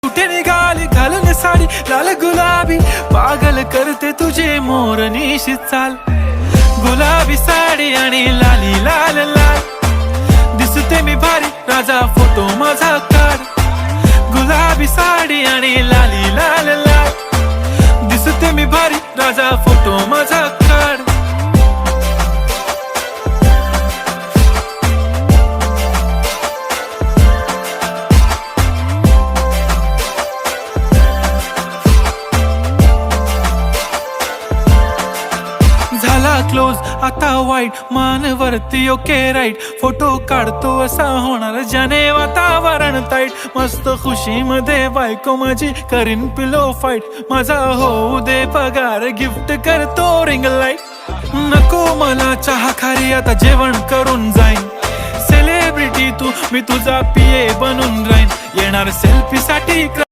कुठे निघाली घालून साडी लाल गुलाबी, पागल करते तुझे मोरनीशी चाल. गुलाबी साडी आणि लाली लाल लाल, दिसते मी भारी राजा फोटो माझा काढ. गुलाबी साडी आणि लाली लाल लाल, दिसते मी भारी राजा फोटो माझा काढ. झाला क्लोज आता वाईट, मानवरती ओके राईट, फोटो काढतो असा होणार ज्याने वातावरण ताईट. मस्त खुशी मध्ये बायको माझी करीन पिलो फाईट, माझा होऊ दे पगार गिफ्ट करतो रिंग लाईट. नको मला चहा खारी आता जेवण करून जाईन, सेलिब्रिटी तू मी तुझा पिये बनून राहीन. येणार सेल्फी साठी